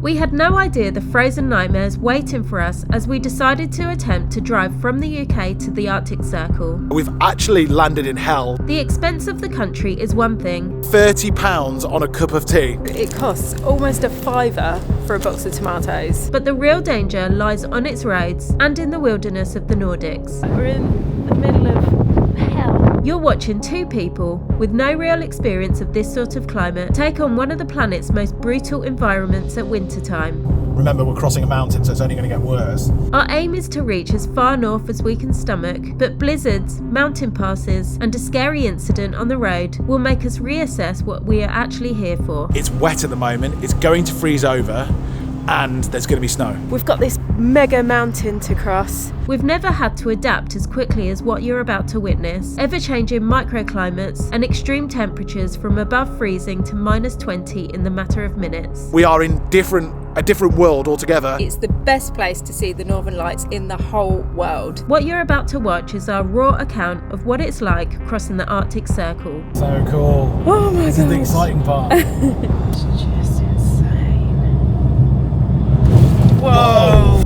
We had no idea the frozen nightmares waiting for us as we decided to attempt to drive from the UK to the Arctic Circle. We've actually landed in hell. The expense of the country is one thing. £30 on a cup of tea. It costs almost a fiver for a box of tomatoes. But the real danger lies on its roads and in the wilderness of the Nordics. We're in the middle of hell. You're watching two people with no real experience of this sort of climate take on one of the planet's most brutal environments at wintertime. Remember, we're crossing a mountain, so it's only going to get worse. Our aim is to reach as far north as we can stomach, but blizzards, mountain passes, and a scary incident on the road will make us reassess what we are actually here for. It's wet at the moment, it's going to freeze over, and there's going to be snow. We've got this mega mountain to cross. We've never had to adapt as quickly as what you're about to witness. Ever-changing microclimates and extreme temperatures from above freezing to -20 in the matter of minutes. We are in a different world altogether. It's the best place to see the Northern Lights in the whole world. What you're about to watch is our raw account of what it's like crossing the Arctic Circle. So cool. Oh my god. This is the exciting part. It's just insane. Whoa.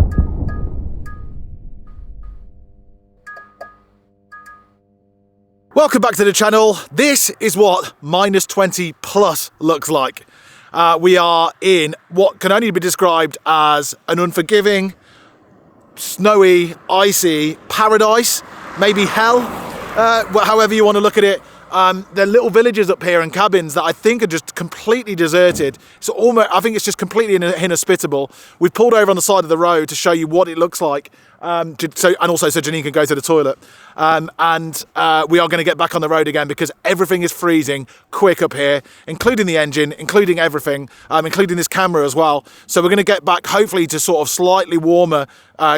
Welcome back to the channel. This is what -20 plus looks like. We are in what can only be described as an unforgiving, snowy, icy paradise, maybe hell, however you want to look at it. There are little villages up here and cabins that I think are just completely deserted. So I think it's just completely inhospitable. We've pulled over on the side of the road to show you what it looks like, and also so Janine can go to the toilet. We are going to get back on the road again because everything is freezing quick up here, including the engine, including everything, including this camera as well. So we're going to get back hopefully to sort of slightly warmer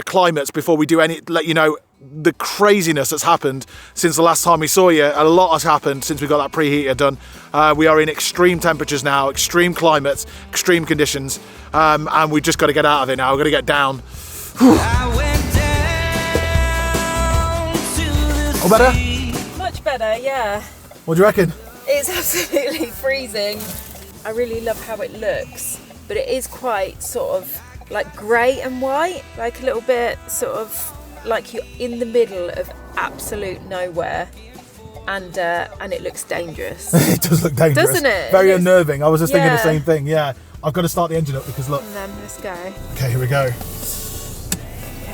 climates before we do let you know the craziness that's happened since the last time we saw you. A lot has happened since we got that preheater done. We are in extreme temperatures now, extreme climates, extreme conditions, and we've just got to get out of it now. We're going to get down. All better? Much better, yeah. What do you reckon? It's absolutely freezing. I really love how it looks, but it is quite sort of like grey and white, like a little bit sort of like you're in the middle of absolute nowhere, and it looks dangerous. It does look dangerous, doesn't it? Very unnerving. I was just thinking the Yeah. same thing. Yeah, I've got to start the engine up because look. And then let's go. Okay, here we go.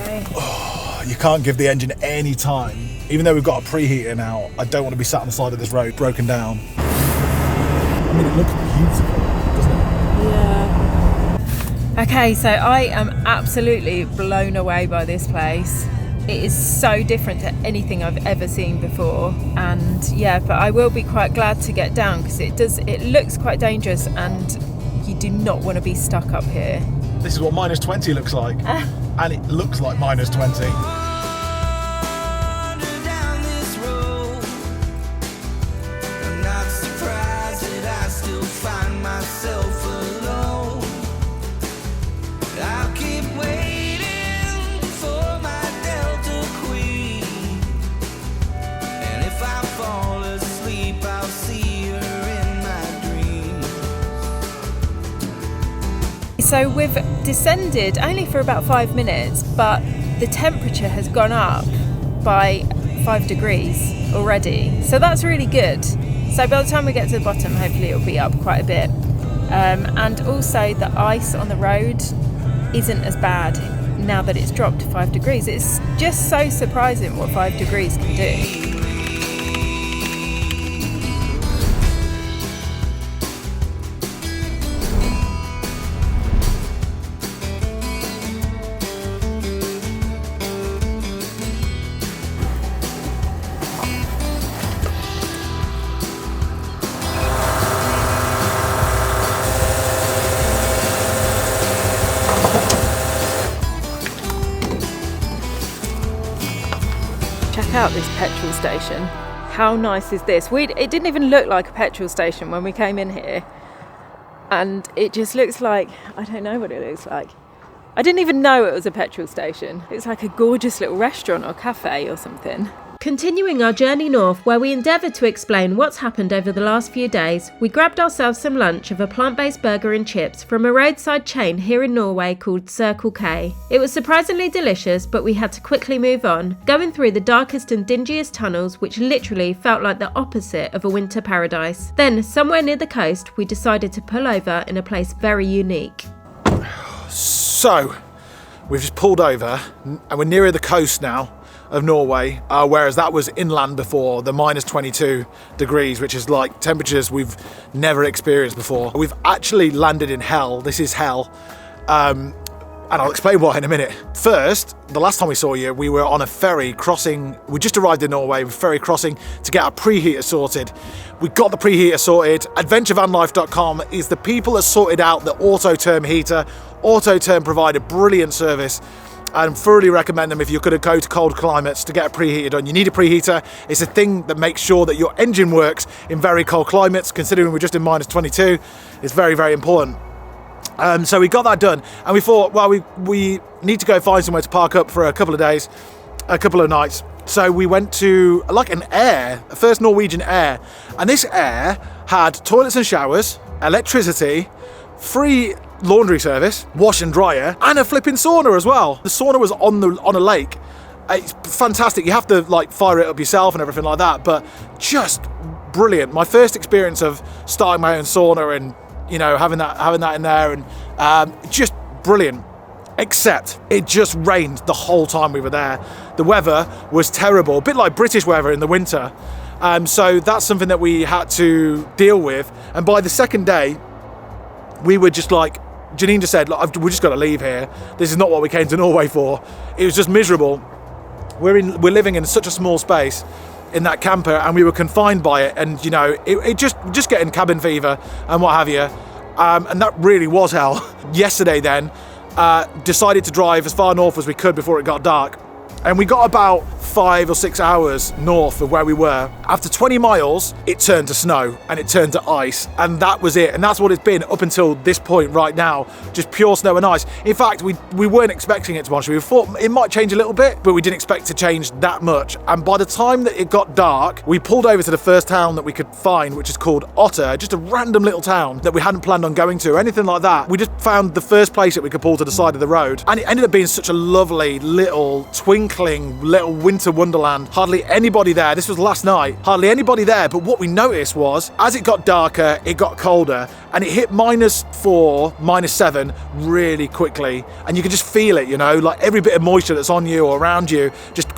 Okay. Oh, you can't give the engine any time. Even though we've got a preheater now, I don't want to be sat on the side of this road broken down. I mean, it looks beautiful, doesn't it? Yeah. Okay, so I am absolutely blown away by this place. It is so different to anything I've ever seen before, and yeah, but I will be quite glad to get down because it looks quite dangerous, and you do not want to be stuck up here. This is what -20 looks like, and it looks like -20. So we've descended only for about 5 minutes, but the temperature has gone up by 5 degrees already. So that's really good. So by the time we get to the bottom, hopefully it'll be up quite a bit. And also the ice on the road isn't as bad now that it's dropped to 5 degrees. It's just so surprising what 5 degrees can do. Check out this petrol station. How nice is this? It didn't even look like a petrol station when we came in here. And it just looks like, I don't know what it looks like. I didn't even know it was a petrol station. It's like a gorgeous little restaurant or cafe or something. Continuing our journey north, where we endeavoured to explain what's happened over the last few days, we grabbed ourselves some lunch of a plant-based burger and chips from a roadside chain here in Norway called Circle K. It was surprisingly delicious, but we had to quickly move on, going through the darkest and dingiest tunnels which literally felt like the opposite of a winter paradise. Then, somewhere near the coast, we decided to pull over in a place very unique. So, we've just pulled over and we're nearer the coast now of Norway, whereas that was inland before, the minus 22 degrees, which is like temperatures we've never experienced before. We've actually landed in hell. This is hell. And I'll explain why in a minute. First, the last time we saw you, we were on a ferry crossing. We just arrived in Norway with ferry crossing to get our preheater sorted. We got the preheater sorted. AdventureVanlife.com is the people that sorted out the Autoterm heater. Autoterm provide a brilliant service. I thoroughly recommend them if you're going to go to cold climates to get a preheater done. You need a preheater. It's a thing that makes sure that your engine works in very cold climates. Considering we're just in minus 22, it's very, very important. So we got that done, and we thought, well, we need to go find somewhere to park up for a couple of days, a couple of nights. So we went to like a first Norwegian Air, and this Air had toilets and showers, electricity, free laundry service, wash and dryer, and a flipping sauna as well. The sauna was on a lake. It's fantastic. You have to like fire it up yourself and everything like that, but just brilliant. My first experience of starting my own sauna and, you know, having that in there, and just brilliant. Except it just rained the whole time we were there. The weather was terrible, a bit like British weather in the winter. So that's something that we had to deal with. And by the second day, we were just like, Janine just said, look, we just got to leave here. This is not what we came to Norway for. It was just miserable. We're living in such a small space in that camper, and we were confined by it. And, you know, it just getting cabin fever and what have you. And that really was hell. Yesterday then, decided to drive as far north as we could before it got dark. And we got about 5 or 6 hours north of where we were. After 20 miles, it turned to snow and it turned to ice, and that was it. And that's what it's been up until this point right now, just pure snow and ice. In fact, we weren't expecting it to much. We thought it might change a little bit, but we didn't expect to change that much. And by the time that it got dark, we pulled over to the first town that we could find, which is called Ottar, just a random little town that we hadn't planned on going to or anything like that. We just found the first place that we could pull to the side of the road, and it ended up being such a lovely little twinkling little winter wonderland. Hardly anybody there. This was last night. Hardly anybody there, but what we noticed was as it got darker, it got colder, and it hit -4, -7 really quickly, and you could just feel it, you know, like every bit of moisture that's on you or around you just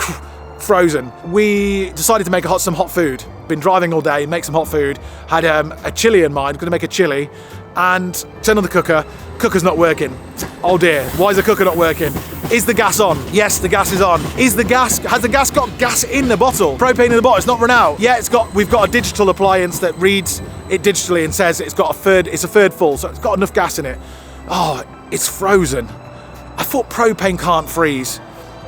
frozen. We decided to make some hot food. Been driving all day, make some hot food. Had a chili in mind, going to make a chili, and turn on the cooker. Cooker's not working. Oh dear, why is the cooker not working? Is the gas on? Yes, the gas is on. Has the gas got gas in the bottle? Propane in the bottle, it's not run out. Yeah, we've got a digital appliance that reads it digitally and says it's a third full, so it's got enough gas in it. Oh, it's frozen. I thought propane can't freeze.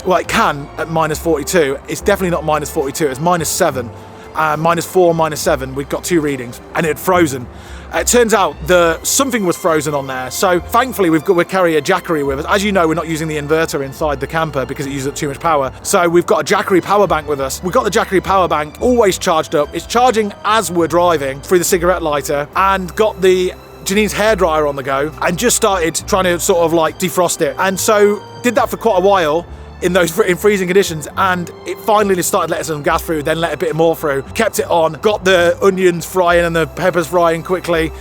Well, it can at -42. It's definitely not -42, it's -7. -4, -7, we've got 2 readings, and it had frozen. It turns out something was frozen on there, so thankfully we carry a Jackery with us. As you know, we're not using the inverter inside the camper because it uses up too much power, so we've got a Jackery power bank with us. We've got the Jackery power bank always charged up. It's charging as we're driving through the cigarette lighter, and got the Janine's hairdryer on the go, and just started trying to sort of like defrost it, and so did that for quite a while in freezing conditions, and it finally started letting some gas through, then let a bit more through, kept it on, got the onions frying and the peppers frying quickly,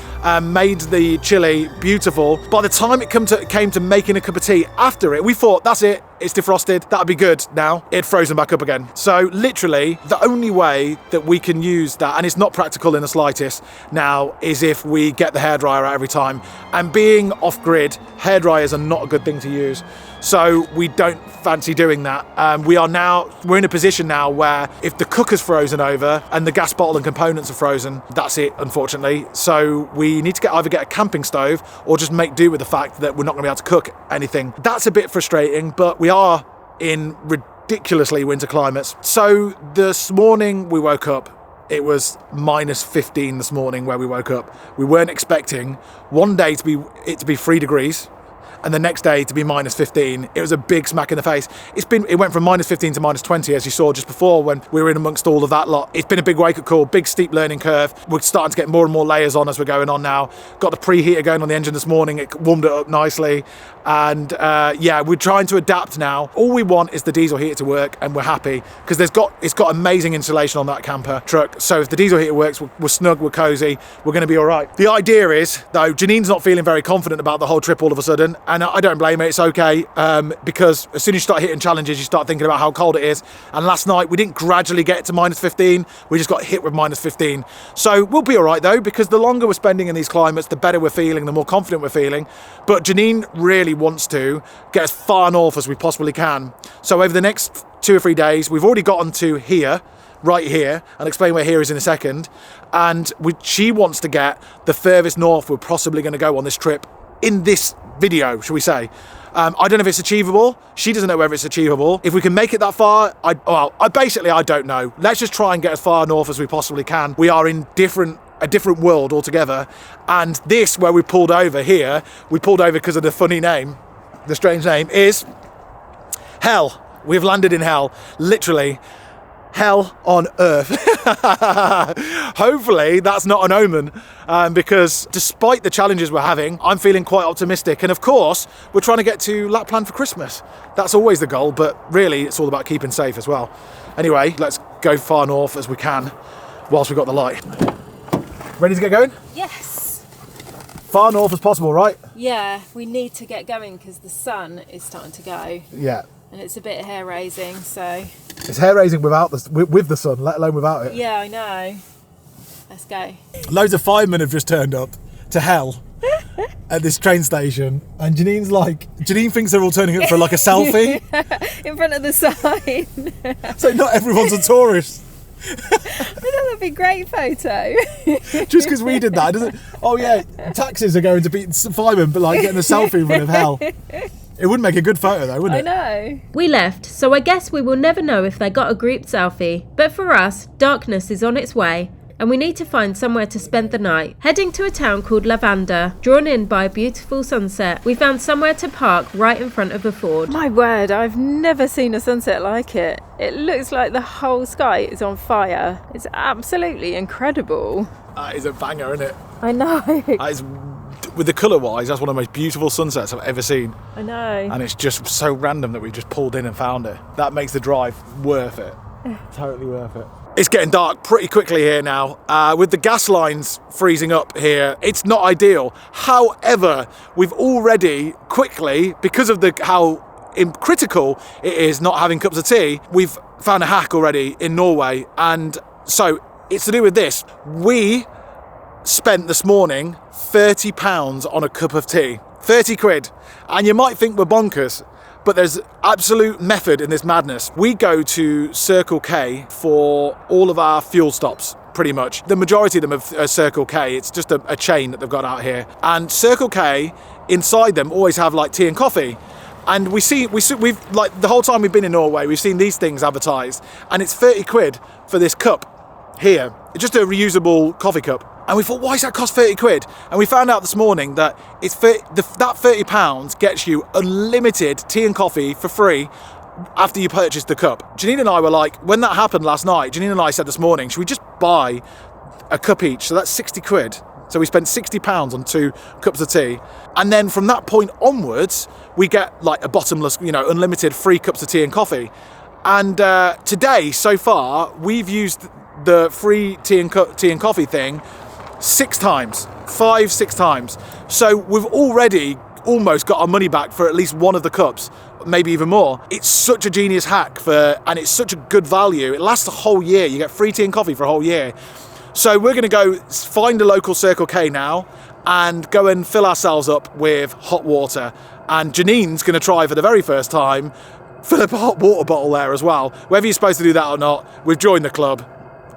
made the chili beautiful. By the time it came to making a cup of tea after it, we thought, that's it, it's defrosted, that'll be good now. It'd frozen back up again. So literally, the only way that we can use that, and it's not practical in the slightest now, is if we get the hairdryer out every time. And being off-grid, hairdryers are not a good thing to use. So we don't fancy doing that. We're in a position now where if the cooker's frozen over and the gas bottle and components are frozen, that's it, unfortunately. So we need to either get a camping stove or just make do with the fact that we're not going to be able to cook anything. That's a bit frustrating, but we are in ridiculously winter climates. So this morning we woke up. It was -15 this morning where we woke up. We weren't expecting one day to be 3 degrees. and the next day to be minus 15. It was a big smack in the face. It went from minus 15 to minus 20, as you saw just before when we were in amongst all of that lot. It's been a big wake-up call, big steep learning curve. We're starting to get more and more layers on as we're going on now. Got the preheater going on the engine this morning. It warmed it up nicely. And yeah, we're trying to adapt now. All we want is the diesel heater to work, and we're happy because it's got amazing insulation on that camper truck. So if the diesel heater works, we're snug, we're cozy, we're going to be all right. The idea is, though, Janine's not feeling very confident about the whole trip all of a sudden, and I don't blame her. It's okay, because as soon as you start hitting challenges, you start thinking about how cold it is. And last night we didn't gradually get it to minus 15, we just got hit with minus 15. So we'll be all right though, because the longer we're spending in these climates, the better we're feeling, the more confident we're feeling. But Janine really wants to get as far north as we possibly can. So over the next 2 or 3 days, we've already gotten to here, right here. I'll explain where here is in a second. And she wants to get the furthest north we're possibly going to go on this trip in this video, shall we say. I don't know if it's achievable. She doesn't know whether it's achievable. If we can make it that far, I don't know. Let's just try and get as far north as we possibly can. We are in a different world altogether. And this, where we pulled over here, we pulled over because of the funny name, the strange name, is hell. We've landed in hell, literally. Hell on earth. Hopefully that's not an omen, because despite the challenges we're having, I'm feeling quite optimistic. And of course, we're trying to get to Lapland for Christmas. That's always the goal, but really it's all about keeping safe as well. Anyway, let's go far north as we can whilst we've got the light. Ready to get going? Yes. Far north as possible, right? Yeah, we need to get going because the sun is starting to go. Yeah. And it's a bit hair raising, so. It's hair raising with the sun, let alone without it. Yeah, I know. Let's go. Loads of firemen have just turned up to hell at this train station, and Janine thinks they're all turning up for like a selfie. In front of the sign. So not everyone's a tourist. I thought that'd be a great photo. Just because we did that, doesn't? Oh yeah, taxis are going to beat some firemen, but like getting a selfie in front of hell. It would make a good photo though, wouldn't it? I know. We left, so I guess we will never know if they got a group selfie. But for us, darkness is on its way, and we need to find somewhere to spend the night. Heading to a town called Levenger, drawn in by a beautiful sunset, we found somewhere to park right in front of a ford. My word, I've never seen a sunset like it. It looks like the whole sky is on fire. It's absolutely incredible. That is a banger, isn't it? I know. That is, with the colour wise, that's one of the most beautiful sunsets I've ever seen. I know. And it's just so random that we just pulled in and found it. That makes the drive worth it. Totally worth it. It's getting dark pretty quickly here now. With the gas lines freezing up here, it's not ideal. However, we've already quickly, because of how critical it is not having cups of tea, we've found a hack already in Norway. And so it's to do with this. We spent this morning £30 on a cup of tea. 30 quid. And you might think we're bonkers, but there's absolute method in this madness. We go to Circle K for all of our fuel stops, pretty much. The majority of them are Circle K. It's just a chain that they've got out here. And Circle K, inside them, always have like tea and coffee. And we've like the whole time we've been in Norway, we've seen these things advertised, and it's 30 quid for this cup here. It's just a reusable coffee cup. And we thought, why does that cost 30 quid? And we found out this morning that that £30 gets you unlimited tea and coffee for free after you purchase the cup. Janine and I were like, when that happened last night, Janine and I said this morning, should we just buy a cup each? So that's 60 quid. So we spent £60 on 2 cups of tea. And then from that point onwards, we get like a bottomless, unlimited free cups of tea and coffee. And today, so far, we've used the free tea and coffee thing 6 times, 5-6 times. So we've already almost got our money back for at least one of the cups, maybe even more. It's such a genius hack and it's such a good value. It lasts a whole year. You get free tea and coffee for a whole year. So we're going to go find a local Circle K now and go and fill ourselves up with hot water. And Janine's going to try for the very first time fill up a hot water bottle there as well. Whether you're supposed to do that or not, we've joined the club.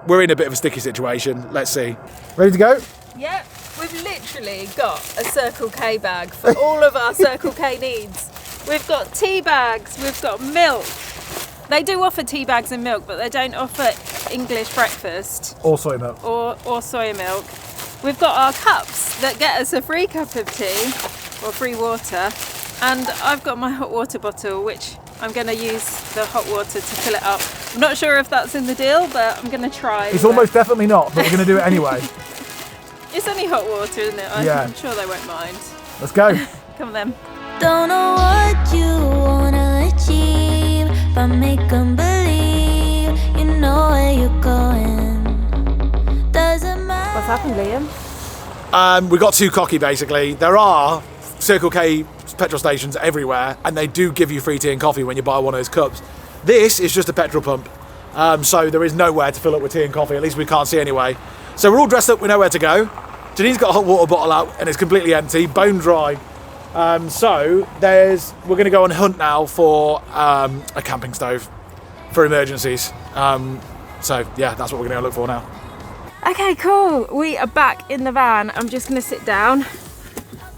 We're in a bit of a sticky situation. Let's see. Ready to go? Yep, we've literally got a Circle K bag for all of our Circle K needs. We've got tea bags, we've got milk. They do offer tea bags and milk, but they don't offer English breakfast. Or soy milk. Or soy milk. We've got our cups that get us a free cup of tea, or free water. And I've got my hot water bottle, which I'm going to use the hot water to fill it up. I'm not sure if that's in the deal, but I'm going to try. It's almost definitely not, but we're going to do it anyway. It's only hot water, isn't it? Yeah. I'm sure they won't mind. Let's go. Come on then. Don't know what you wanna achieve, but make 'em believe you know where you're going. Doesn't matter. What's happened, Liam? We got too cocky, basically. There are Circle K petrol stations everywhere, and they do give you free tea and coffee when you buy one of those cups. This is just a petrol pump, so there is nowhere to fill up with tea and coffee. At least we can't see anyway. So we're all dressed up, we know where to go. Janine's got a hot water bottle out, and it's completely empty, bone dry. So we're going to go on hunt now for a camping stove for emergencies. So yeah, that's what we're going to look for now. Okay, cool. We are back in the van. I'm just going to sit down.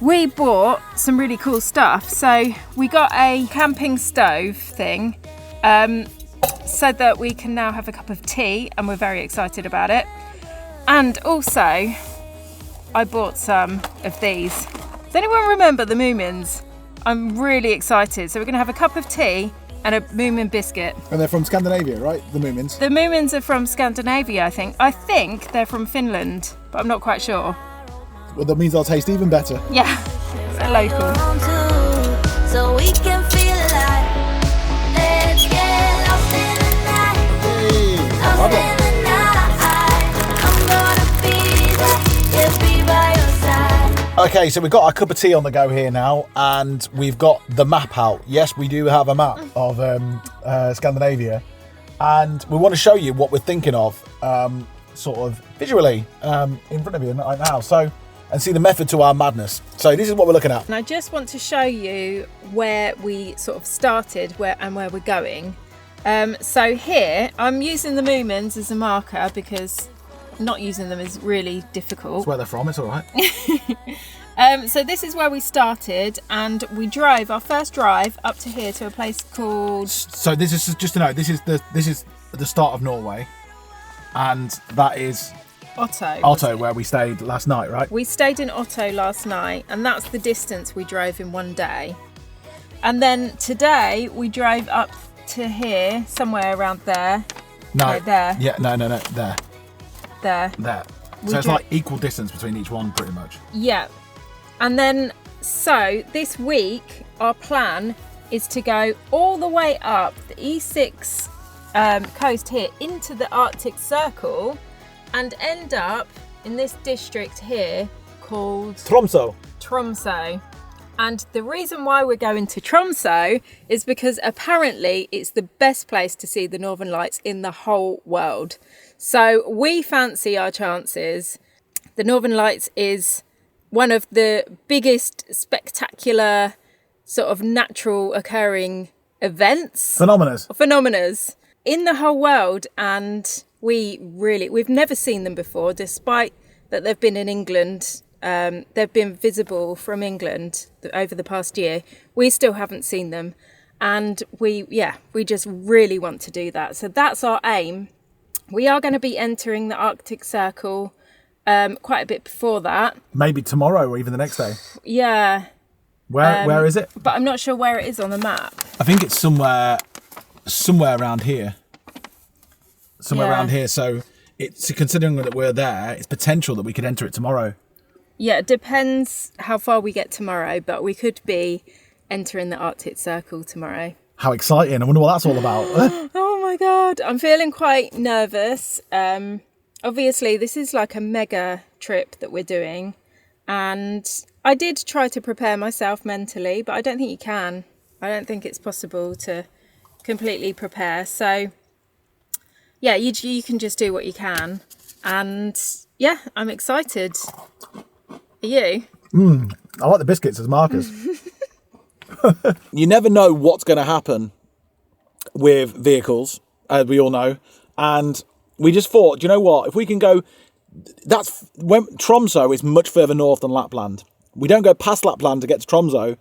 We bought some really cool stuff. So we got a camping stove thing so that we can now have a cup of tea, and we're very excited about it. And also, I bought some of these. Does anyone remember the Moomins? I'm really excited. So we're going to have a cup of tea and a Moomin biscuit. And they're from Scandinavia, right? The Moomins. The Moomins are from Scandinavia, I think. I think they're from Finland, but I'm not quite sure. Well, that means they'll taste even better. Yeah, they're local. So we can feel alive. Let's get lost in the night. Lost in the night. I'm gonna be there, yeah, be by your side. Okay, so we've got our cup of tea on the go here now, and we've got the map out. Yes, we do have a map of Scandinavia, and we want to show you what we're thinking of, sort of visually, in front of you right now. So, and see the method to our madness. So this is what we're looking at. And I just want to show you where we sort of started and where we're going. So here, I'm using the Moomins as a marker because not using them is really difficult. That's where they're from, it's all right. So this is where we started, and we drove our first drive up to here to a place called... So this is, just to know, this is the start of Norway, and that is Otto, where we stayed last night, right? We stayed in Otto last night, and that's the distance we drove in one day. And then today we drove up to here, somewhere around there. No, there. Yeah, no, there. There. So it's like equal distance between each one, pretty much. Yeah. And then, so this week, our plan is to go all the way up the E6 coast here into the Arctic Circle and end up in this district here called Tromsø. And the reason why we're going to Tromsø is because apparently it's the best place to see the Northern Lights in the whole world. So we fancy our chances. The Northern Lights is one of the biggest spectacular sort of natural occurring events. Phenomenas in the whole world. And we've never seen them before, despite that they've been in England. They've been visible from England over the past year. We still haven't seen them. And we just really want to do that. So that's our aim. We are going to be entering the Arctic Circle quite a bit before that. Maybe tomorrow or even the next day. Yeah. Where is it? But I'm not sure where it is on the map. I think it's somewhere around here. Around here. So it's considering that we're there, it's potential that we could enter it tomorrow. Yeah, it depends how far we get tomorrow, but we could be entering the Arctic Circle tomorrow. How exciting. I wonder what that's all about. Oh my God. I'm feeling quite nervous. Obviously, this is like a mega trip that we're doing. And I did try to prepare myself mentally, but I don't think you can. I don't think it's possible to completely prepare. So, yeah, you can just do what you can. And, yeah, I'm excited. Are you? I like the biscuits as markers. You never know what's going to happen with vehicles, as we all know. And we just thought, do you know what? If we can go... Tromsø is much further north than Lapland. We don't go past Lapland to get to Tromsø.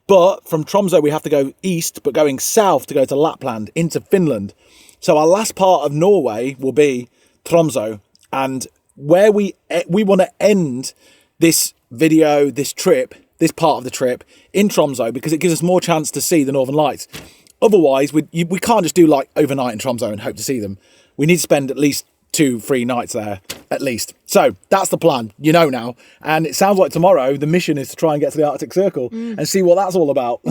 But from Tromsø, we have to go east, but going south to go to Lapland, into Finland. So our last part of Norway will be Tromsø. And where we want to end this video, this trip, this part of the trip in Tromsø because it gives us more chance to see the Northern Lights. Otherwise, we can't just do like overnight in Tromsø and hope to see them. We need to spend at least 2-3 nights there, at least. So that's the plan, you know now. And it sounds like tomorrow the mission is to try and get to the Arctic Circle and see what that's all about.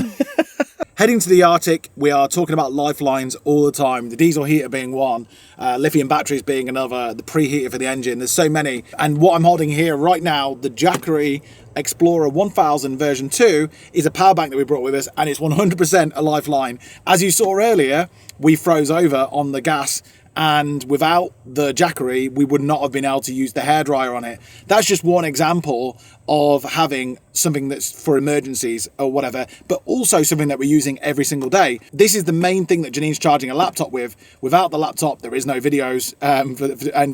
Heading to the Arctic, we are talking about lifelines all the time. The diesel heater being one, lithium batteries being another, the preheater for the engine. There's so many. And what I'm holding here right now, the Jackery Explorer 1000 version 2 is a power bank that we brought with us, and it's 100% a lifeline. As you saw earlier, we froze over on the gas, and without the Jackery, we would not have been able to use the hairdryer on it. That's just one example of having something that's for emergencies or whatever, but also something that we're using every single day. This is the main thing that Janine's charging a laptop with. Without the laptop, there is no videos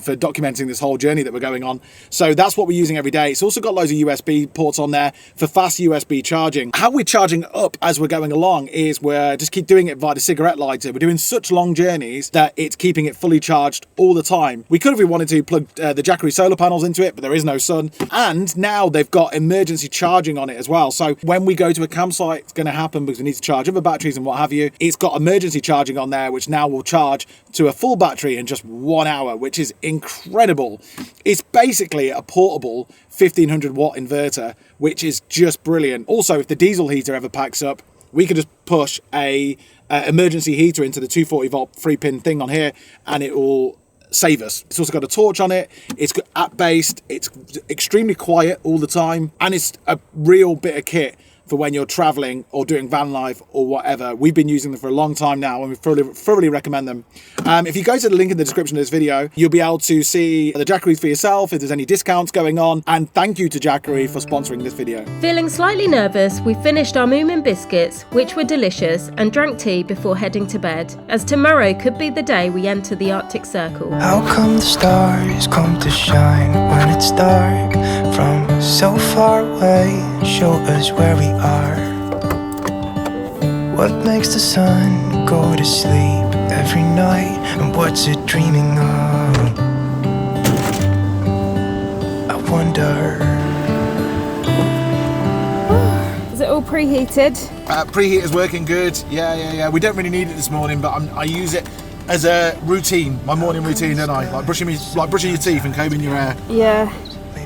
for documenting this whole journey that we're going on. So that's what we're using every day. It's also got loads of USB ports on there for fast USB charging. How we're charging up as we're going along is we're just keep doing it via the cigarette lighter. We're doing such long journeys that it's keeping it fully charged all the time. We could, if we wanted to, plug the Jackery solar panels into it, but there is no sun. And now they've got emergency charging on it as well. So when we go to a campsite, it's going to happen because we need to charge other batteries and what have you. It's got emergency charging on there, which now will charge to a full battery in just 1 hour, which is incredible. It's basically a portable 1500 watt inverter, which is just brilliant. Also, if the diesel heater ever packs up, we could just push a emergency heater into the 240 volt 3-pin thing on here, and it will save us. It's also got a torch on it. It's got app based. It's extremely quiet all the time, and it's a real bit of kit for when you're traveling or doing van life or whatever. We've been using them for a long time now, and we thoroughly recommend them. If you go to the link in the description of this video, you'll be able to see the Jackeries for yourself, if there's any discounts going on, and thank you to Jackery for sponsoring this video. Feeling slightly nervous, we finished our Moomin biscuits, which were delicious, and drank tea before heading to bed, as tomorrow could be the day we enter the Arctic Circle. How come the stars come to shine when it's dark from so far away? Show us where we are. What makes the sun go to sleep every night, and what's it dreaming of? I wonder. Is it all preheated? Preheater's working good. Yeah. We don't really need it this morning, but I use it as a routine, my morning routine, don't I? Like brushing your teeth and combing your hair. Yeah.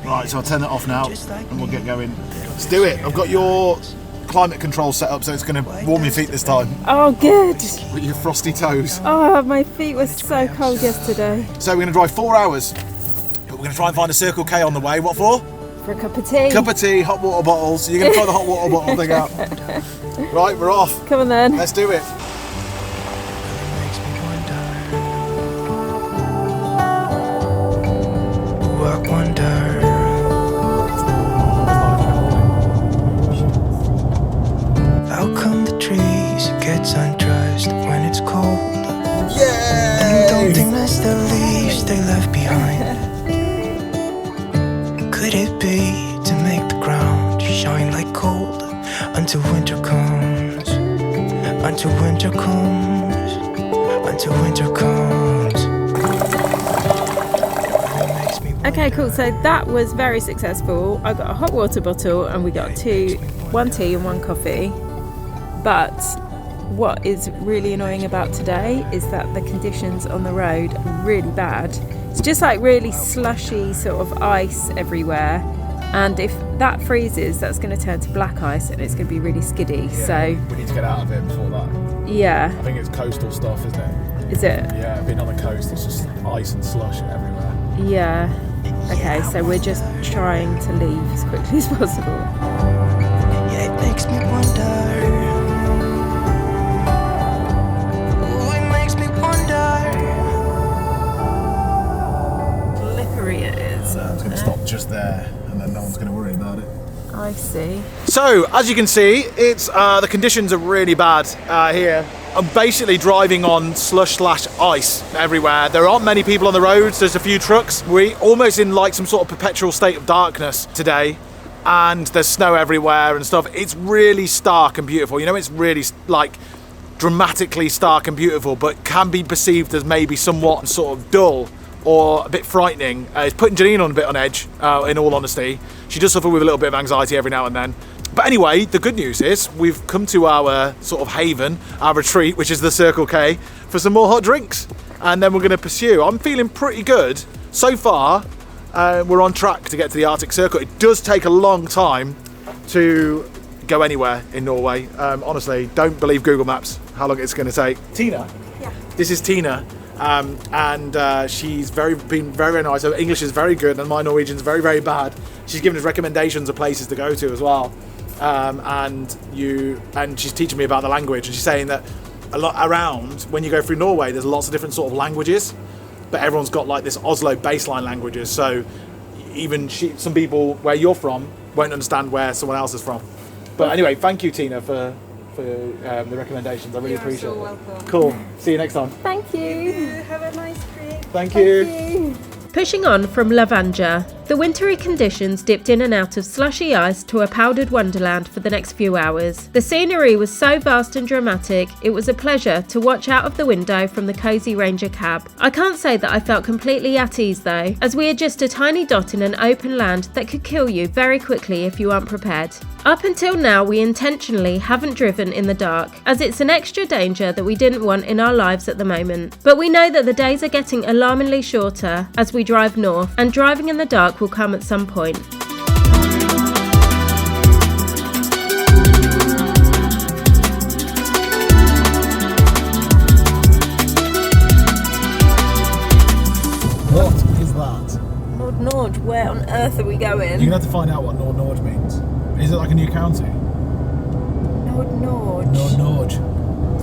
Right, so I'll turn that off now and we'll get going. Let's do it. I've got your climate control set up so it's going to warm your feet this time. Oh, good. With your frosty toes. Oh, my feet were so cold yesterday. So we're going to drive 4 hours, but we're going to try and find a Circle K on the way. What for? For a cup of tea. Cup of tea, hot water bottles. You're going to try the hot water bottle thing out. Right, we're off. Come on then. Let's do it. I wonder. How come the trees gets undressed when it's cold? And don't they miss the leaves they left behind? Could it be to make the ground shine like gold until winter comes? Until winter comes. Until winter comes. Okay, cool. So that was very successful. I got a hot water bottle and we got one tea and one coffee. But what is really annoying about today is that the conditions on the road are really bad. It's just like really slushy sort of ice everywhere. And if that freezes, that's going to turn to black ice and it's going to be really skiddy. Yeah, so we need to get out of it before that. Yeah. I think it's coastal stuff, isn't it? Is it? Yeah, being on the coast, it's just ice and slush everywhere. Yeah. Okay, so we're just trying to leave as quickly as possible. Yeah, it makes me wonder. Oh, it makes me wonder. Slippery it is. I'm going to stop just there and then no one's going to worry about it. I see. So, as you can see, it's the conditions are really bad here. I'm basically driving on slush/ice everywhere. There aren't many people on the roads. There's a few trucks. We're almost in like some sort of perpetual state of darkness today, and there's snow everywhere and stuff. It's really stark and beautiful. You know, it's really like dramatically stark and beautiful, but can be perceived as maybe somewhat sort of dull or a bit frightening. It's putting Janine on a bit on edge, in all honesty. She does suffer with a little bit of anxiety every now and then. But anyway, the good news is we've come to our sort of haven, our retreat, which is the Circle K, for some more hot drinks. And then we're going to pursue. I'm feeling pretty good. So far, we're on track to get to the Arctic Circle. It does take a long time to go anywhere in Norway. Honestly, don't believe Google Maps, how long it's going to take. Tina? Yeah. This is Tina. And she's been very nice. Her English is very good and my Norwegian's very, very bad. She's given us recommendations of places to go to as well. And she's teaching me about the language, and she's saying that a lot around when you go through Norway there's lots of different sort of languages, but everyone's got like this Oslo baseline languages, so even some people where you're from won't understand where someone else is from. But anyway, thank you, Tina, for the recommendations. I really appreciate it. Welcome. Cool. See you next time. Thank you. Have a nice trip. Thank you. Pushing on from Levenger, the wintry conditions dipped in and out of slushy ice to a powdered wonderland for the next few hours. The scenery was so vast and dramatic, it was a pleasure to watch out of the window from the cosy Ranger cab. I can't say that I felt completely at ease though, as we are just a tiny dot in an open land that could kill you very quickly if you aren't prepared. Up until now, we intentionally haven't driven in the dark, as it's an extra danger that we didn't want in our lives at the moment. But we know that the days are getting alarmingly shorter as we drive north, and driving in the dark will come at some point. What is that? Nord, where on earth are we going? You're going to have to find out what Nord means. Is it like a new county? Nord.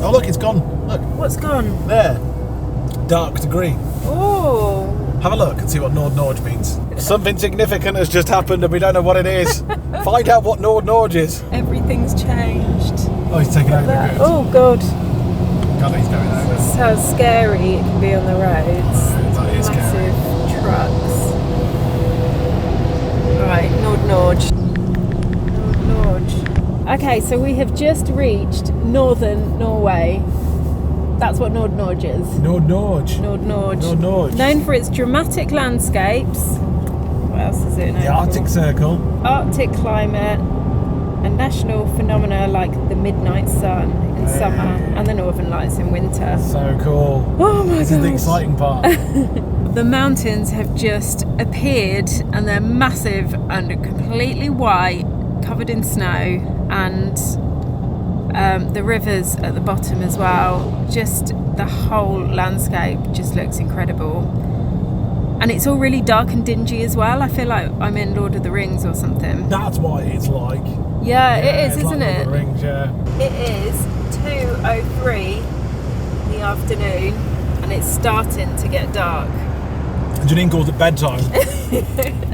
Oh look, it's gone. Look. What's gone? There. Dark to green. Oh. Have a look and see what Nord means. Something significant has just happened and we don't know what it is. Find out what Nord is. Everything's changed. Oh, he's taking over the goods. Oh God. God, he's going over. This is how scary it can be on the roads. That is scary. Massive trucks. Right, Nord. Okay, so we have just reached northern Norway. That's what Nord is. Nord. Known for its dramatic landscapes. What else is it known The Arctic for? Circle. Arctic climate and national phenomena like the midnight sun in summer and the northern lights in winter. So cool. Oh my god. This is the exciting part. The mountains have just appeared and they're massive and completely white, covered in snow, and the rivers at the bottom as well. Just the whole landscape just looks incredible. And it's all really dark and dingy as well. I feel like I'm in Lord of the Rings or something. That's what it's like. Yeah, it is, it's isn't like it? Lord of the Rings, yeah. It is 2:03 in the afternoon and it's starting to get dark. Janine calls it bedtime.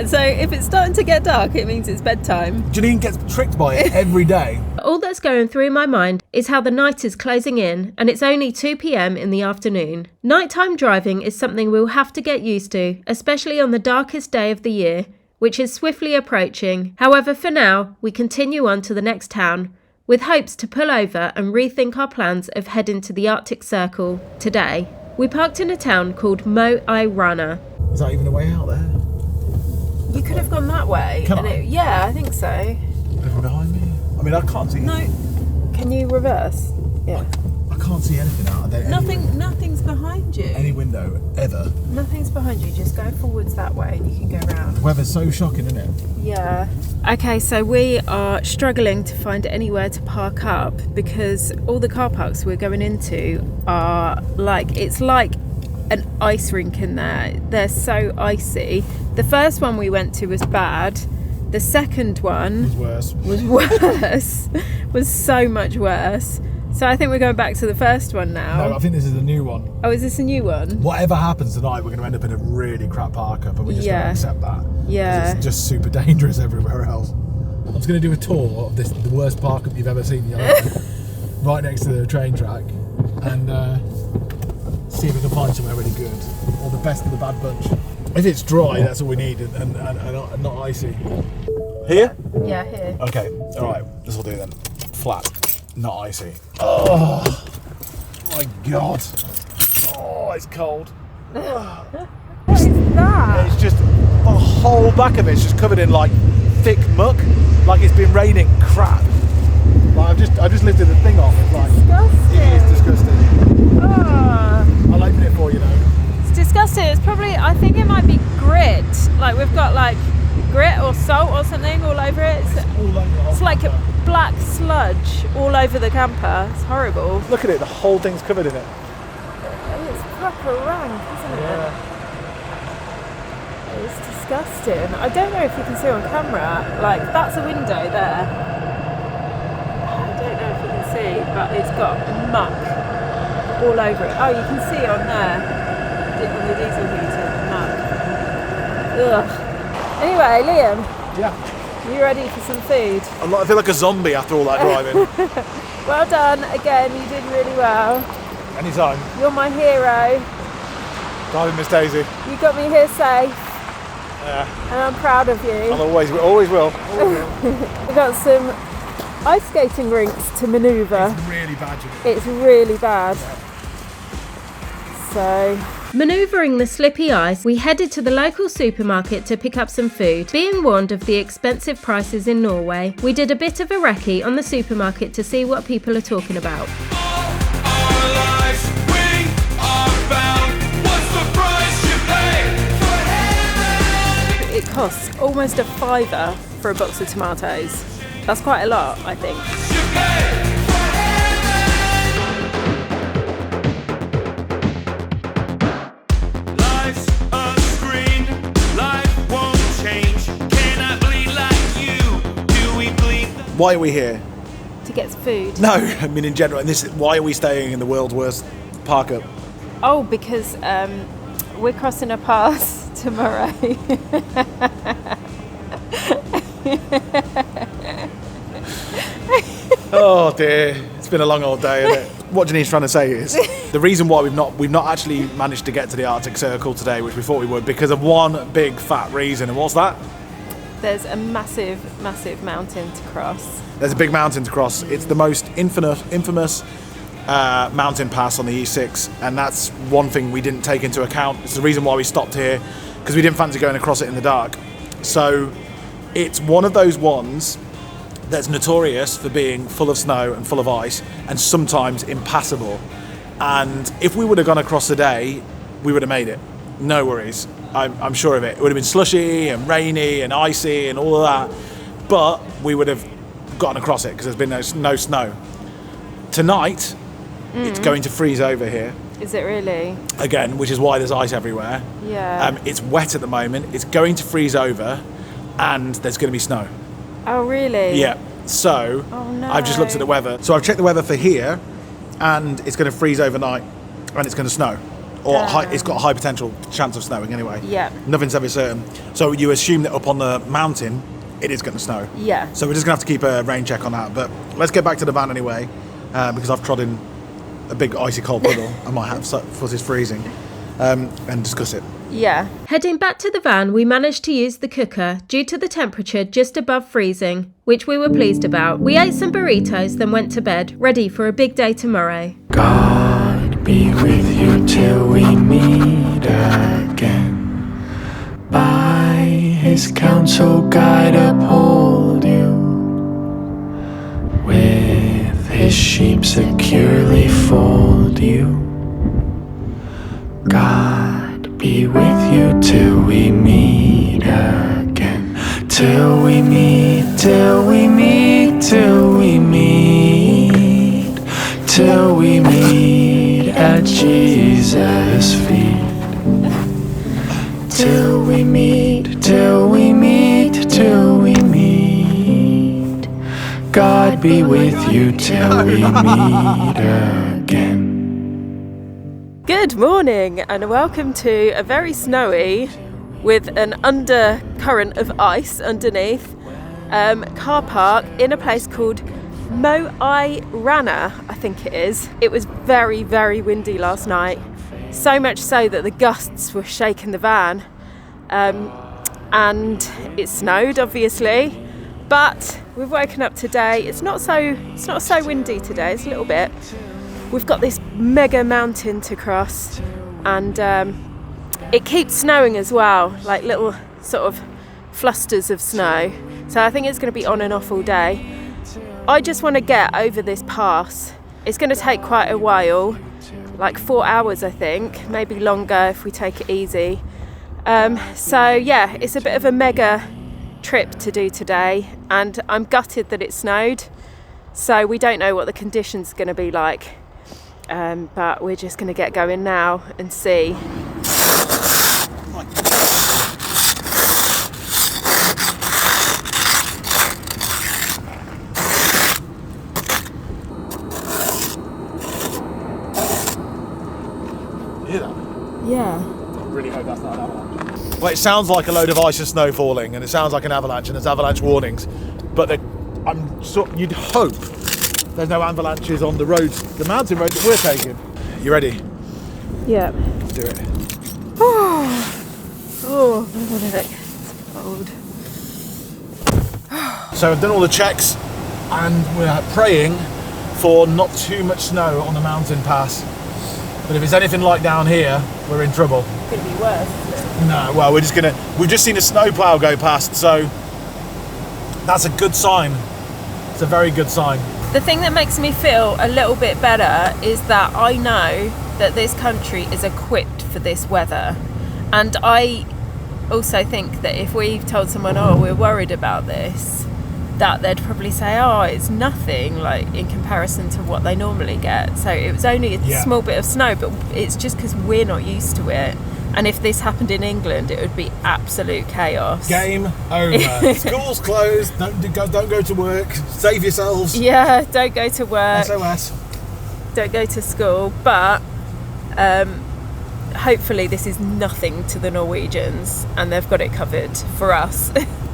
So if it's starting to get dark, it means it's bedtime. Janine gets tricked by it every day. All that's going through my mind is how the night is closing in and it's only 2 p.m. in the afternoon. Nighttime driving is something we'll have to get used to, especially on the darkest day of the year, which is swiftly approaching. However, for now, we continue on to the next town, with hopes to pull over and rethink our plans of heading to the Arctic Circle today. We parked in a town called Rana. Is that even a way out there? You could have gone that way. Can I? Yeah, I think so. Anything behind me? I mean, I can't see. No. Can you reverse? Yeah. I can't see anything out there. Nothing's behind you. Any window, ever. Nothing's behind you. Just go forwards that way and you can go around. The weather's so shocking, isn't it? Yeah. Okay, so we are struggling to find anywhere to park up because all the car parks we're going into are it's like an ice rink in there. They're so icy. The first one we went to was bad. The second one was was so much worse. So I think we're going back to the first one now. No, I think this is a new one. Oh, is this a new one? Whatever happens tonight, we're going to end up in a really crap park up, and we're just going to accept that. 'Cause Yeah. it's just super dangerous everywhere else. I'm just going to do a tour of the worst park up you've ever seen in your life, right next to the train track, and see if we can find somewhere really good, or the best of the bad bunch. If it's dry, that's all we need, and not icy. Here? Yeah, here. Okay, alright, this will do then. Flat, not icy. Oh my god. Oh, it's cold. What is that? It's just, the whole back of it's just covered in like thick muck, like it's been raining crap. Like I've just lifted the thing off. It's like, Disgusting. it is disgusting. Oh, I'll open it for you though. it's disgusting. It's probably, I think it might be grit. Like we've got like grit or salt or something all over it. All over the whole It's like a camper. black sludge all over the camper. It's horrible. Look at it, the whole thing's covered in it. It's proper rank, isn't it? It's disgusting. I don't know if you can see on camera. Like that's a window there. I don't know if you can see, but it's got muck all over it. Oh, you can see on there, on the diesel heater, the muck. Ugh. Anyway, Liam, Yeah. you ready for some food? I feel like a zombie after all that driving. Well done. Again, you did really well. Anytime. You're my hero. Driving Miss Daisy. You got me here safe, Yeah. and I'm proud of you. I always will. Always will. We've got some ice skating rinks to manoeuvre. Really bad. It's really bad. So, Manoeuvring the slippy ice, we headed to the local supermarket to pick up some food. Being warned of the expensive prices in Norway, we did a bit of a recce on the supermarket to see what people are talking about. it costs almost a £5 for a box of tomatoes. That's quite a lot, I think. Why are we here? To get some food. No, I mean in general. And why are we staying in the world's worst park up? Oh, because we're crossing a pass tomorrow. Oh dear, it's been a long old day, isn't it? What Janine's trying to say is the reason why we've not actually managed to get to the Arctic Circle today, which we thought we would, because of one big fat reason. And what's that? There's a massive, massive mountain to cross. There's a big mountain to cross. It's the most infamous mountain pass on the E6, and that's one thing we didn't take into account. It's the reason why we stopped here, because we didn't fancy going across it in the dark. So it's one of those ones that's notorious for being full of snow and full of ice, and sometimes impassable. And if we would have gone across today, we would have made it. No worries. I'm sure of it. It would have been slushy and rainy and icy and all of that, but we would have gotten across it because there's been no snow. Tonight, it's going to freeze over here. Is it really? Again, which is why there's ice everywhere. Yeah. It's wet at the moment. It's going to freeze over, and there's going to be snow. Oh, really? Yeah. So, Oh, no. I've just looked at the weather. So I've checked the weather for here, and it's going to freeze overnight, and it's going to snow. Or it's got a high potential chance of snowing anyway. Yeah. Nothing's ever certain. So you assume that up on the mountain, it is going to snow. Yeah. So we're just going to have to keep a rain check on that. But let's get back to the van anyway, because I've trod in a big icy cold puddle. I might have foot is freezing, and discuss it. Yeah. Heading back to the van, we managed to use the cooker due to the temperature just above freezing, which we were pleased about. We ate some burritos, then went to bed, ready for a big day tomorrow. God be with you till we meet again. By his counsel guide uphold you. With his sheep securely fold you. God be with you till we meet again. Till we meet, till we meet, till we meet. Till we meet at Jesus' feet. Till we meet, till we meet, till we meet. God be with you till we meet again. Good morning and welcome to a very snowy, with an undercurrent of ice underneath, car park in a place called Rana, I think it is. It was very, very windy last night. So much so that the gusts were shaking the van. And it snowed, obviously. But we've woken up today. It's not so windy today. It's a little bit. We've got this mega mountain to cross, and it keeps snowing as well, like little sort of flusters of snow. So I think it's going to be on and off all day. I just want to get over this pass. It's going to take quite a while, like 4 hours I think, maybe longer if we take it easy. So yeah, it's a bit of a mega trip to do today, and I'm gutted that it snowed, so we don't know what the conditions are going to be like, but we're just going to get going now and see. Hear that? Yeah. I really hope that's not an avalanche. Well, it sounds like a load of ice and snow falling, and it sounds like an avalanche, and there's avalanche warnings. But you'd hope there's no avalanches on the roads, the mountain roads that we're taking. You ready? Yeah. Let's do it. Oh, my neck. It's cold. So I've done all the checks, and we're praying for not too much snow on the mountain pass. But if it's anything like down here, we're in trouble. It's going to be worse, isn't it? No, well, we've just seen a snowplow go past, so that's a good sign. It's a very good sign. The thing that makes me feel a little bit better is that I know that this country is equipped for this weather. And I also think that if we've told someone, oh, we're worried about this, that they'd probably say, oh, it's nothing, like in comparison to what they normally get. So it was only a small bit of snow, but it's just because we're not used to it. And if this happened in England, it would be absolute chaos. Game over. School's closed. Don't go to work. Save yourselves. Yeah, don't go to work. SOS. Don't go to school. But hopefully this is nothing to the Norwegians, and they've got it covered for us.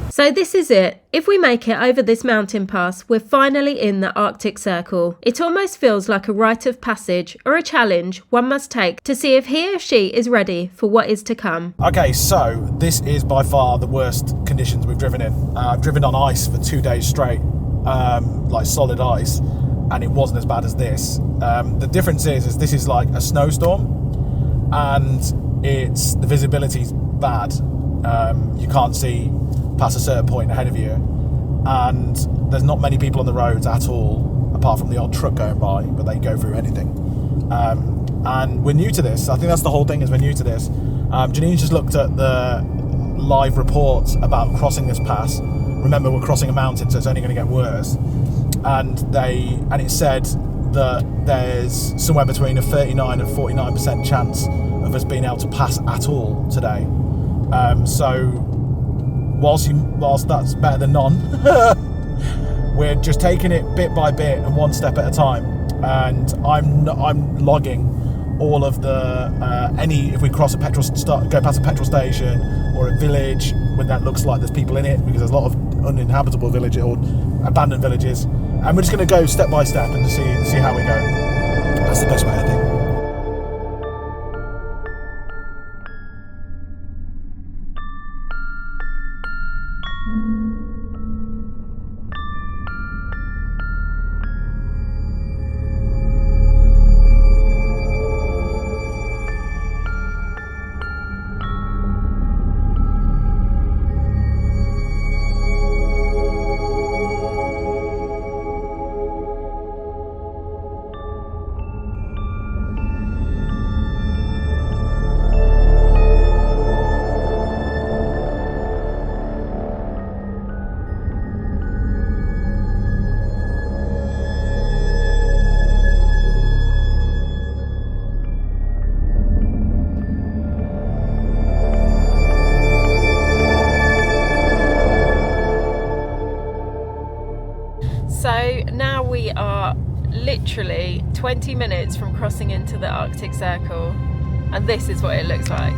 So this is it. If we make it over this mountain pass, we're finally in the Arctic Circle. It almost feels like a rite of passage or a challenge one must take to see if he or she is ready for what is to come. Okay, so this is by far the worst conditions we've driven in. I've driven on ice for 2 days straight, like solid ice, and it wasn't as bad as this. The difference is this is like a snowstorm, and the visibility's bad. You can't see past a certain point ahead of you, and there's not many people on the roads at all, apart from the odd truck going by, but they go through anything. And we're new to this. I think that's the whole thing, is we're new to this. Janine's just looked at the live reports about crossing this pass. Remember, we're crossing a mountain, so it's only going to get worse. And it said that there's somewhere between a 39 and 49% chance of us being able to pass at all today. So whilst that's better than none, we're just taking it bit by bit and one step at a time. And I'm logging all of the if we cross go past a petrol station or a village when that looks like there's people in it, because there's a lot of uninhabitable villages or abandoned villages, and we're just going to go step by step and see how we go. That's the best way, I think. So now we are literally 20 minutes from crossing into the Arctic Circle, and this is what it looks like.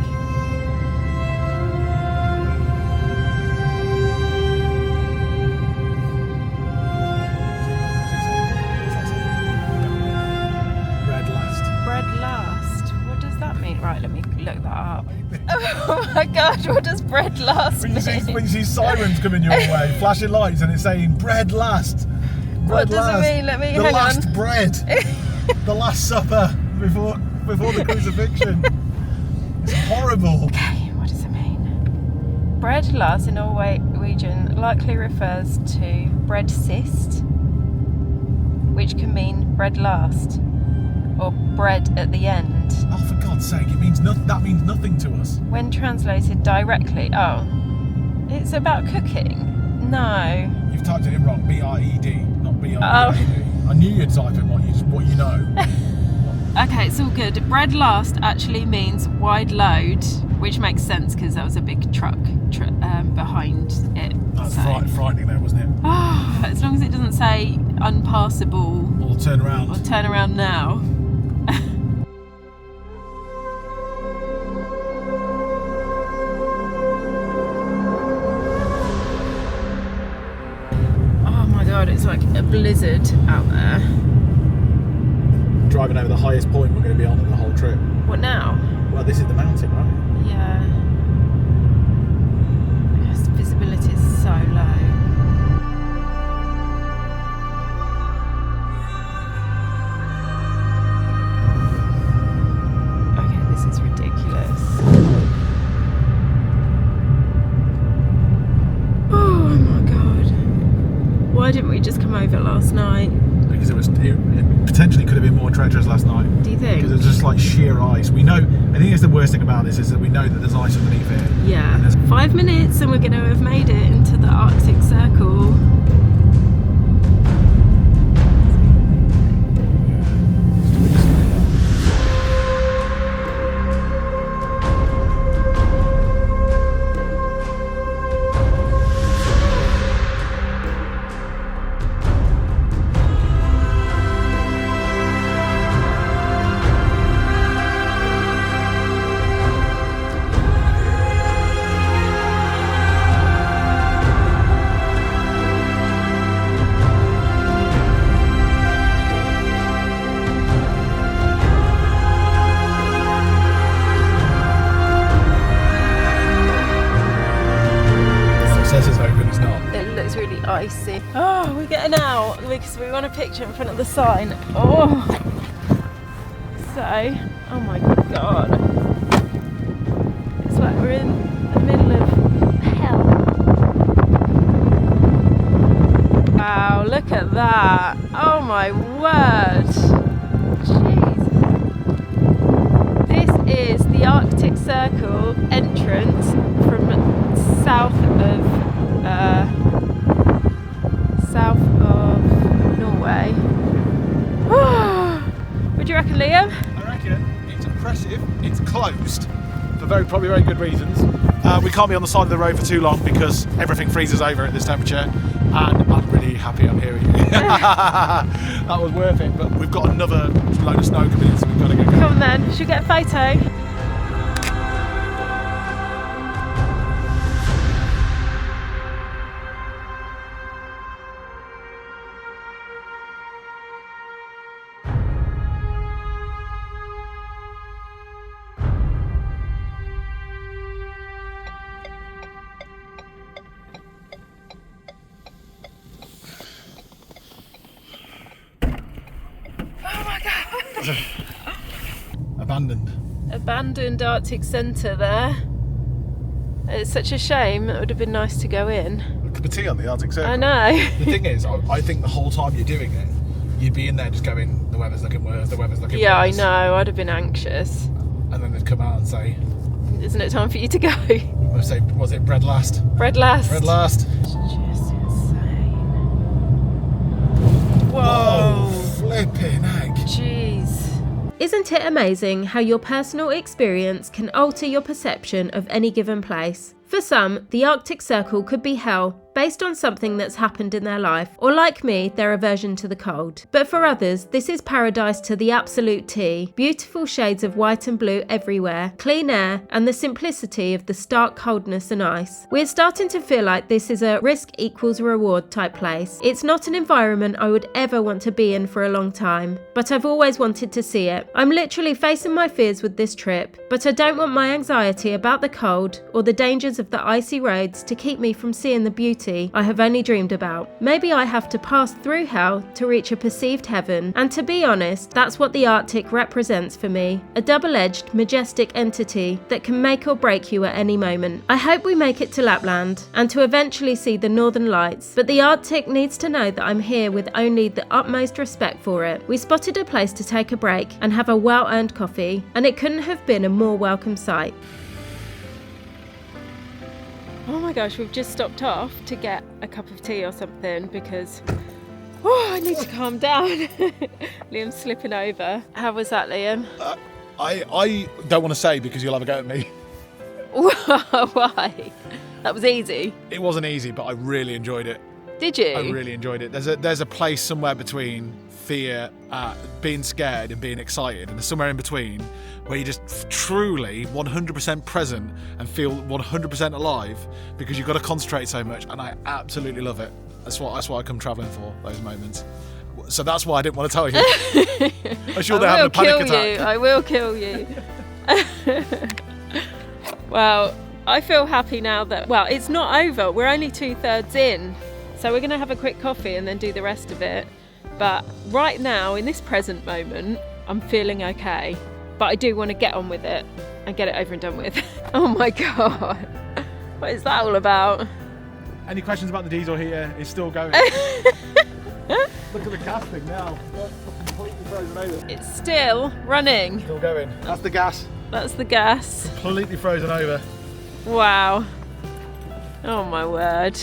Bread last. What does that mean? Right, let me look that up. Oh my god, what does bread last mean? When you see sirens coming your way, flashing lights, and it's saying bread last. What does it mean? Let me hang on. The last bread. The last supper before the crucifixion. It's horrible. Okay, what does it mean? Bread last in Norwegian Norwegian likely refers to bread cyst, which can mean bread last or bread at the end. Oh, for God's sake, that means nothing to us. When translated directly, it's about cooking. No. You've typed it in wrong. B-R-E-D, not B-R-E-D. Oh. I knew you'd type in what you know. Okay, it's all good. Bread last actually means wide load, which makes sense because there was a big truck behind it. That's frightening there, wasn't it? As long as it doesn't say unpassable. Or turn around. Or turn around now. Oh my god, it's like a blizzard out there. Driving over the highest point we're going to be on in the whole trip. What now? Well, this is the mountain, right? Yeah. Yes, the visibility is so low. Okay, this is ridiculous. Oh my god. Why didn't we just come over last night? Because it potentially could have been more treacherous last night. Do you think? Because it's just like sheer ice. We know, I think it's the worst thing about this is that we know that there's ice underneath it. Yeah. 5 minutes and we're going to have made it into the Arctic Circle. Icy. Oh, we're getting out because we want a picture in front of the sign. Oh, oh my god, it's like we're in the middle of hell. Wow, look at that. Oh my word. Jeez. This is the Arctic Circle entrance from south of Norway. What do you reckon, Liam? I reckon it's impressive. It's closed for probably very good reasons. We can't be on the side of the road for too long because everything freezes over at this temperature, and I'm really happy I'm here with you. That was worth it, but we've got another load of snow coming in, so we've got to get going. Come on then, should we get a photo? Abandoned Arctic Centre there. It's such a shame. It would have been nice to go in. A cup of tea on the Arctic Circle. I know. The thing is, I think the whole time you're doing it, you'd be in there just going, the weather's looking worse, the weather's looking worse. Yeah, I know. I'd have been anxious. And then they'd come out and say, isn't it time for you to go? I'd say, was it bread last? Bread last. Bread last. It's just insane. Whoa. Oh, flipping heck. Jeez. Isn't it amazing how your personal experience can alter your perception of any given place? For some, the Arctic Circle could be hell, based on something that's happened in their life, or like me, their aversion to the cold. But for others, this is paradise to the absolute T. Beautiful shades of white and blue everywhere, clean air, and the simplicity of the stark coldness and ice. We're starting to feel like this is a risk equals reward type place. It's not an environment I would ever want to be in for a long time, but I've always wanted to see it. I'm literally facing my fears with this trip, but I don't want my anxiety about the cold or the dangers of the icy roads to keep me from seeing the beauty reality I have only dreamed about. Maybe I have to pass through hell to reach a perceived heaven, and to be honest, that's what the Arctic represents for me. A double-edged, majestic entity that can make or break you at any moment. I hope we make it to Lapland, and to eventually see the Northern Lights, but the Arctic needs to know that I'm here with only the utmost respect for it. We spotted a place to take a break and have a well-earned coffee, and it couldn't have been a more welcome sight. Oh my gosh, we've just stopped off to get a cup of tea or something because I need to calm down. Liam's slipping over. How was that, Liam? I don't want to say because you'll have a go at me. Why? That was easy. It wasn't easy, but I really enjoyed it. Did you? I really enjoyed it. There's a place somewhere between fear, being scared and being excited, and there's somewhere in between where you're just truly 100% present and feel 100% alive because you've got to concentrate so much, and I absolutely love it. That's what I come travelling for, those moments. So that's why I didn't want to tell you. I'm sure they're having a panic attack. I will kill you. Well, I feel happy now that, well, it's not over. We're only 2/3 in. So we're going to have a quick coffee and then do the rest of it. But right now, in this present moment, I'm feeling okay. But I do want to get on with it and get it over and done with. Oh my God. What is that all about? Any questions about the diesel here? It's still going. Look at the gas thing now. It's completely frozen over. It's still running. Still going. That's the gas. That's the gas. Completely frozen over. Wow. Oh my word.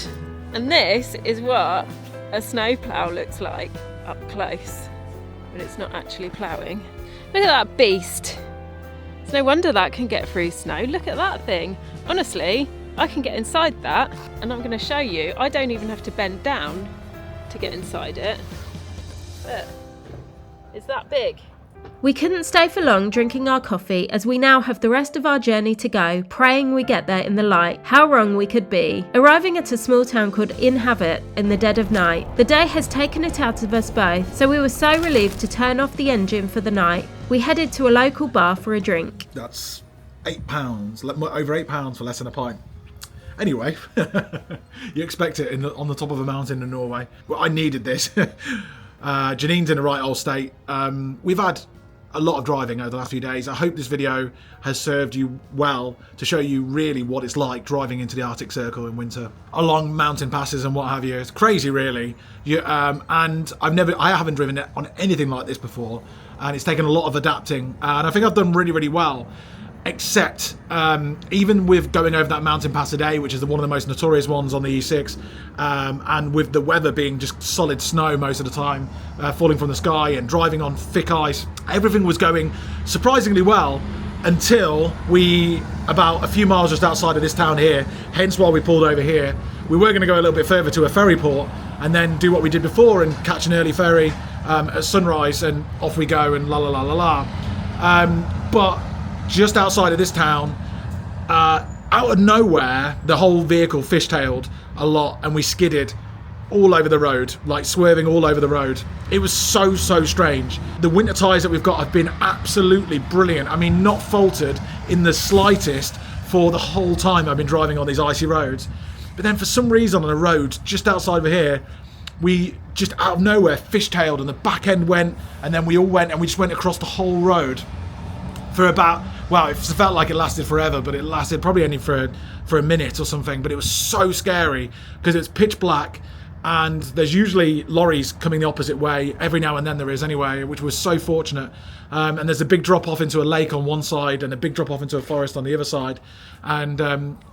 And this is what a snowplow looks like up close when it's not actually ploughing. Look at that beast. It's no wonder that can get through snow. Look at that thing. Honestly, I can get inside that, and I'm going to show you. I don't even have to bend down to get inside it. But it's that big. We couldn't stay for long drinking our coffee as we now have the rest of our journey to go, praying we get there in the light. How wrong we could be. Arriving at a small town called Innhavet in the dead of night. The day has taken it out of us both, so we were so relieved to turn off the engine for the night. We headed to a local bar for a drink. That's £8, over £8 for less than a pint. Anyway, you expect it on the top of a mountain in Norway. Well, I needed this. Janine's in a right old state. We've had a lot of driving over the last few days. I hope this video has served you well to show you really what it's like driving into the Arctic Circle in winter, along mountain passes and what have you. It's crazy, really. And I haven't driven it on anything like this before, and it's taken a lot of adapting. And I think I've done really, really well. Except even with going over that mountain pass today, which is one of the most notorious ones on the E6, and with the weather being just solid snow most of the time, falling from the sky and driving on thick ice, everything was going surprisingly well until about a few miles just outside of this town here, hence why we pulled over here. We were going to go a little bit further to a ferry port and then do what we did before and catch an early ferry at sunrise, and off we go and la la la la la. But just outside of this town, out of nowhere, the whole vehicle fishtailed a lot and we skidded all over the road, like swerving all over the road. It was so strange. The winter tyres that we've got have been absolutely brilliant. I mean, not faltered in the slightest for the whole time I've been driving on these icy roads. But then for some reason on a road just outside of here, we just out of nowhere fishtailed and the back end went, and then we all went and we just went across the whole road for about, well, it felt like it lasted forever, but it lasted probably only for a minute or something. But it was so scary because it's pitch black and there's usually lorries coming the opposite way. Every now and then there is anyway, which was so fortunate. And there's a big drop off into a lake on one side and a big drop off into a forest on the other side. And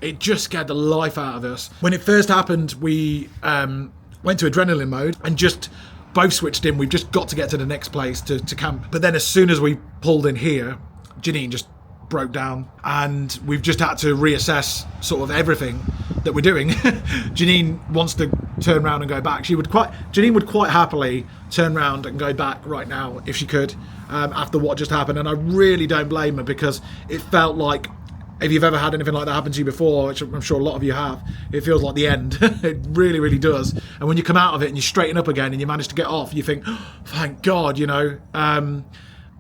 it just scared the life out of us. When it first happened, we went to adrenaline mode and just both switched in. We've just got to get to the next place to camp. But then as soon as we pulled in here, Janine just broke down and we've just had to reassess sort of everything that we're doing. Janine wants to turn around and go back. Janine would quite happily turn around and go back right now if she could, after what just happened. And I really don't blame her, because it felt like, if you've ever had anything like that happen to you before, which I'm sure a lot of you have, it feels like the end. It really, really does. And when you come out of it and you straighten up again and you manage to get off, you think, oh, thank God, you know.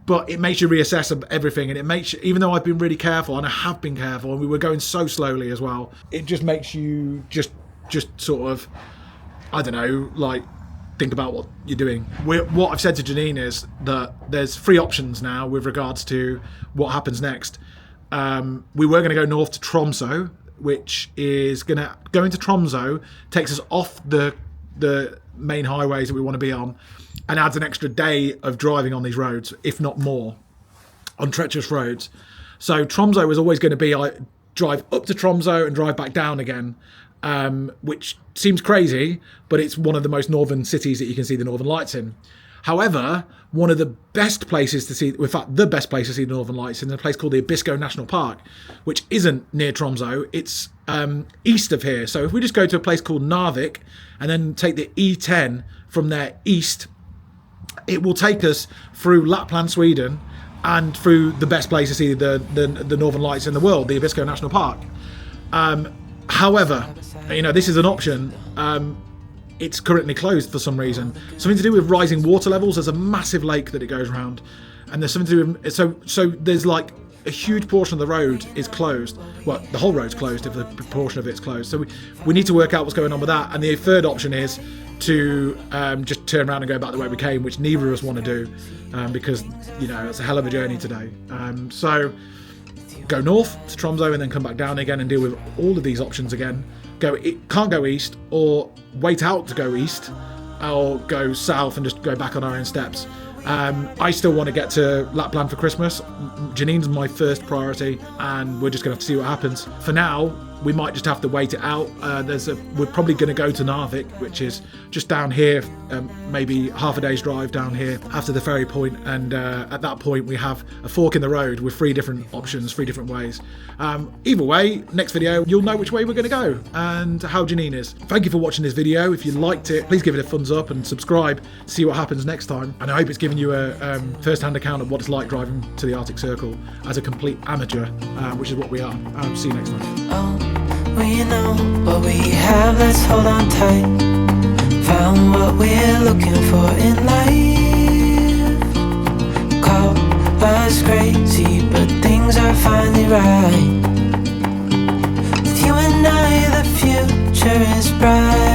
But it makes you reassess everything, and it makes you, even though I've been really careful, and I have been careful, and we were going so slowly as well, it just makes you just just sort of, I don't know, like think about what you're doing. What I've said to Janine is that there's 3 options now with regards to what happens next. We were going to go north to Tromsø, which is going to go into Tromsø, takes us off the main highways that we want to be on, and adds an extra day of driving on these roads, if not more, on treacherous roads. So Tromsø was always going to be drive up to Tromsø and drive back down again, which seems crazy, but it's one of the most northern cities that you can see the Northern Lights in. However, one of the best places to see, in fact, the best place to see the Northern Lights is in a place called the Abisko National Park, which isn't near Tromsø. It's east of here. So if we just go to a place called Narvik and then take the E10 from there east, it will take us through Lapland, Sweden, and through the best place to see the Northern Lights in the world, the Abisko National Park. However, this is an option. It's currently closed for some reason. Something to do with rising water levels. There's a massive lake that it goes around, and there's something to do with, so there's like a huge portion of the road is closed. Well, the whole road's closed if a portion of it's closed. So we need to work out what's going on with that. And the third option is to just turn around and go back the way we came, which neither of us want to do, because it's a hell of a journey today. So go north to Tromsø and then come back down again and deal with all of these options again. Can't go east, or wait out to go east, or go south and just go back on our own steps. I still want to get to Lapland for Christmas. Janine's my first priority, and we're just going to have to see what happens. For now, we might just have to wait it out. We're probably going to go to Narvik, which is just down here, maybe half a day's drive down here after the ferry point, and at that point we have a fork in the road with 3 different options, 3 different ways. Either way, next video you'll know which way we're going to go and how Janine is. Thank you for watching this video. If you liked it, please give it a thumbs up and subscribe to see what happens next time, and I hope it's given you a first-hand account of what it's like driving to the Arctic Circle as a complete amateur, which is what we are. See you next time. We know what we have, let's hold on tight. Found what we're looking for in life. Call us crazy, but things are finally right. With you and I, the future is bright.